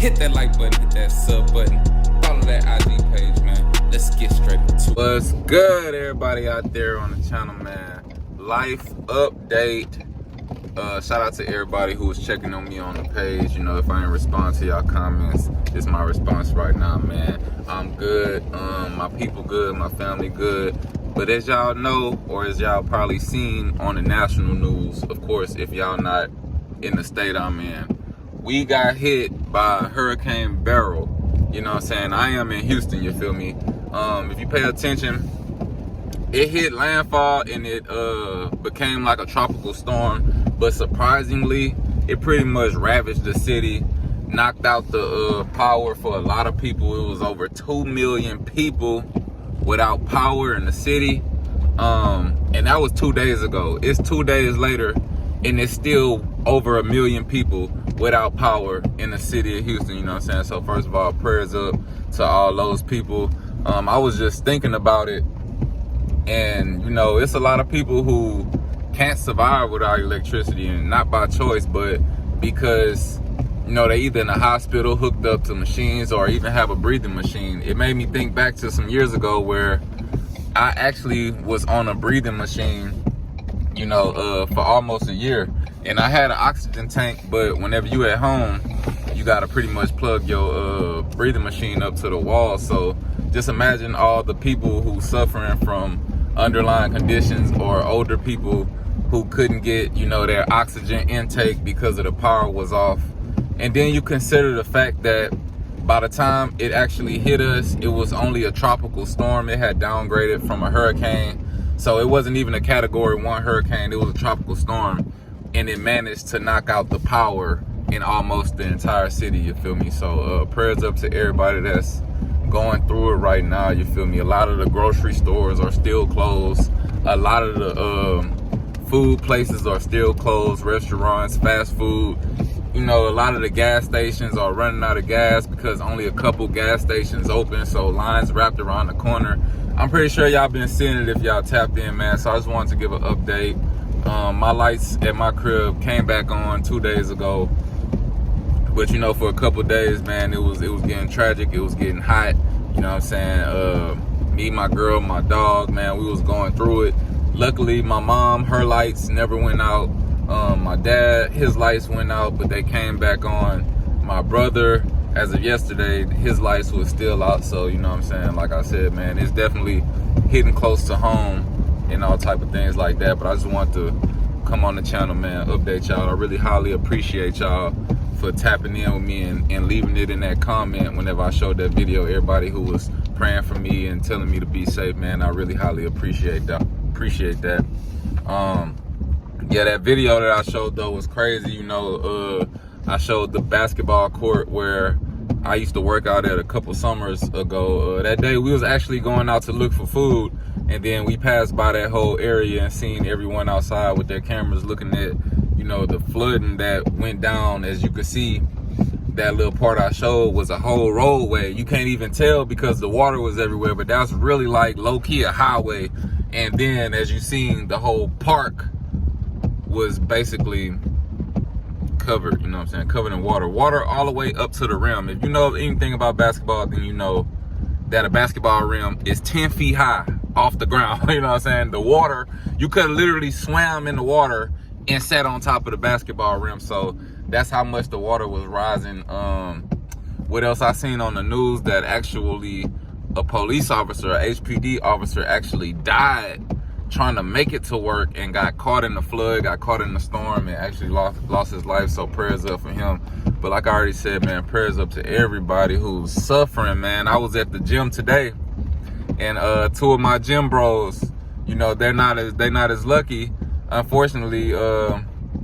hit that like button, hit that sub button, follow that IG page, man. Let's get straight into it. What's good, everybody out there on the channel, man? Life update. Shout out to everybody who was checking on me on the page. You know, if I didn't respond to y'all comments, it's my response right now, man. I'm good. My people good, my family good. But as y'all know, or as y'all probably seen on the national news, of course, if y'all not in the state I'm in, we got hit by Hurricane BERYL. You know what I'm saying? I am in Houston, you feel me? If you pay attention, it hit landfall and it became like a tropical storm. But surprisingly, it pretty much ravaged the city, knocked out the power for a lot of people. It was over 2 million people without power in the city. And that was 2 days ago. It's 2 days later, and it's still over 1 million people without power in the city of Houston, you know what I'm saying? So first of all, prayers up to all those people. I was just thinking about it, and you know, it's a lot of people who can't survive without electricity, and not by choice, but because, you know, they either in a hospital hooked up to machines or even have a breathing machine. It made me think back to some years ago where I actually was on a breathing machine, you know, for almost a year. And I had an oxygen tank, but whenever you at home, you gotta pretty much plug your breathing machine up to the wall. So just imagine all the people who suffering from underlying conditions, or older people who couldn't get, you know, their oxygen intake because of the power was off. And then you consider the fact that by the time it actually hit us, it was only a tropical storm. It had downgraded from a hurricane. So it wasn't even a category 1 hurricane, it was a tropical storm. And it managed to knock out the power in almost the entire city, you feel me? So prayers up to everybody that's going through it right now, you feel me? A lot of the grocery stores are still closed. A lot of the food places are still closed, restaurants, fast food. You know, a lot of the gas stations are running out of gas because only a couple gas stations open, so lines wrapped around the corner. I'm pretty sure y'all been seeing it if y'all tapped in, man. So I just wanted to give an update. My lights at my crib came back on 2 days ago, but you know, for a couple days, man, it was getting tragic. It was getting hot, you know what I'm saying? Me, my girl, my dog, man, we was going through it. Luckily, my mom, her lights never went out. My dad, his lights went out, but they came back on. My brother, as of yesterday, his lights was still out. So, you know what I'm saying? Like I said, man, it's definitely hitting close to home and all type of things like that. But I just want to come on the channel, man, update y'all. I really highly appreciate y'all for tapping in with me and leaving it in that comment whenever I showed that video. Everybody who was praying for me and telling me to be safe, man, I really highly appreciate that. Yeah, that video that I showed though was crazy. You know, I showed the basketball court where I used to work out at a couple summers ago. That day we was actually going out to look for food, and then we passed by that whole area and seen everyone outside with their cameras looking at, you know, the flooding that went down. As you could see, that little part I showed was a whole roadway. You can't even tell because the water was everywhere, but that's really like low-key a highway. And then as you seen, the whole park was basically covered, you know what I'm saying, covered in water all the way up to the rim. If you know anything about basketball, then you know that a basketball rim is 10 feet high off the ground. You know what I'm saying? The water, you could have literally swam in the water and sat on top of the basketball rim. So that's how much the water was rising. What else I seen on the news? That actually a police officer, a HPD officer, actually died trying to make it to work and got caught in the flood, got caught in the storm, and actually lost his life. So prayers up for him. But like I already said, man, prayers up to everybody who's suffering, man. I was at the gym today, and 2 of my gym bros, you know, they're not as lucky. Unfortunately,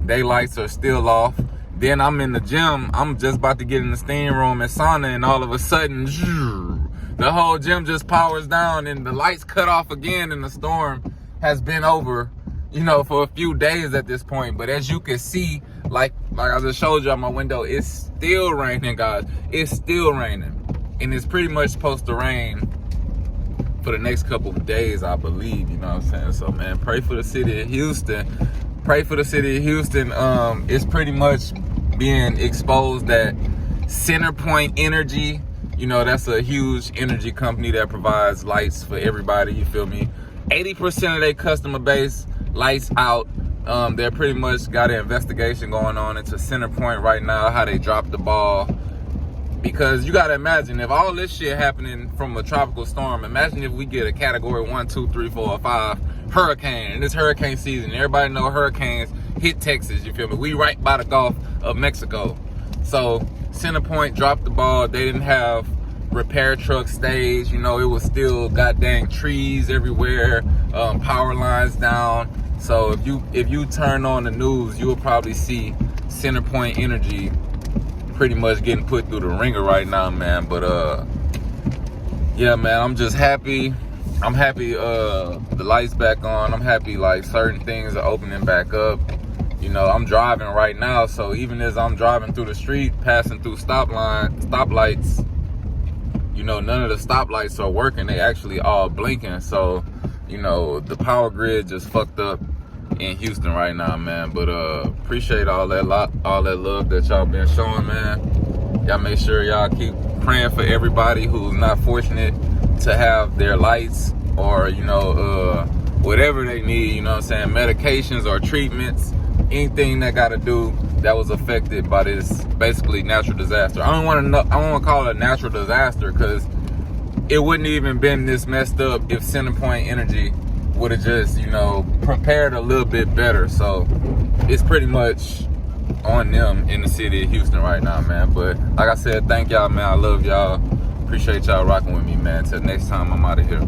they lights are still off. Then I'm in the gym, I'm just about to get in the steam room and sauna, and all of a sudden, the whole gym just powers down and the lights cut off again, and the storm has been over, you know, for a few days at this point. But as you can see, like I just showed you out my window, it's still raining, guys. It's still raining, and it's pretty much supposed to rain for the next couple of days, I believe, you know what I'm saying? So, man, pray for the city of Houston. Pray for the city of Houston. It's pretty much being exposed that Centerpoint Energy, you know, that's a huge energy company that provides lights for everybody, you feel me? 80% of their customer base lights out. They're pretty much got an investigation going on into Centerpoint right now, how they dropped the ball. Because you gotta imagine, if all this shit happening from a tropical storm, imagine if we get a category 1, 2, 3, 4, or 5 hurricane, and it's hurricane season. Everybody know hurricanes hit Texas, you feel me? We right by the Gulf of Mexico. So Centerpoint dropped the ball. They didn't have repair truck stage, you know, it was still goddamn trees everywhere, power lines down. So if you turn on the news, you will probably see Centerpoint Energy pretty much getting put through the ringer right now, man. But yeah, man, I'm just happy. I'm happy the lights back on. I'm happy like certain things are opening back up. You know, I'm driving right now, so even as I'm driving through the street, passing through stoplights, you know, none of the stoplights are working. They actually all blinking. So, you know, the power grid just fucked up in Houston right now, man. But appreciate all that love that y'all been showing, man. Y'all make sure y'all keep praying for everybody who's not fortunate to have their lights or, you know, whatever they need, you know what I'm saying, medications or treatments, anything that got to do that was affected by this basically natural disaster. I don't want to call it a natural disaster because it wouldn't even been this messed up if Centerpoint Energy would have just, you know, prepared a little bit better. So it's pretty much on them in the city of Houston right now, man. But like I said, thank y'all, man. I love y'all. Appreciate y'all rocking with me, man. Till next time, I'm out of here.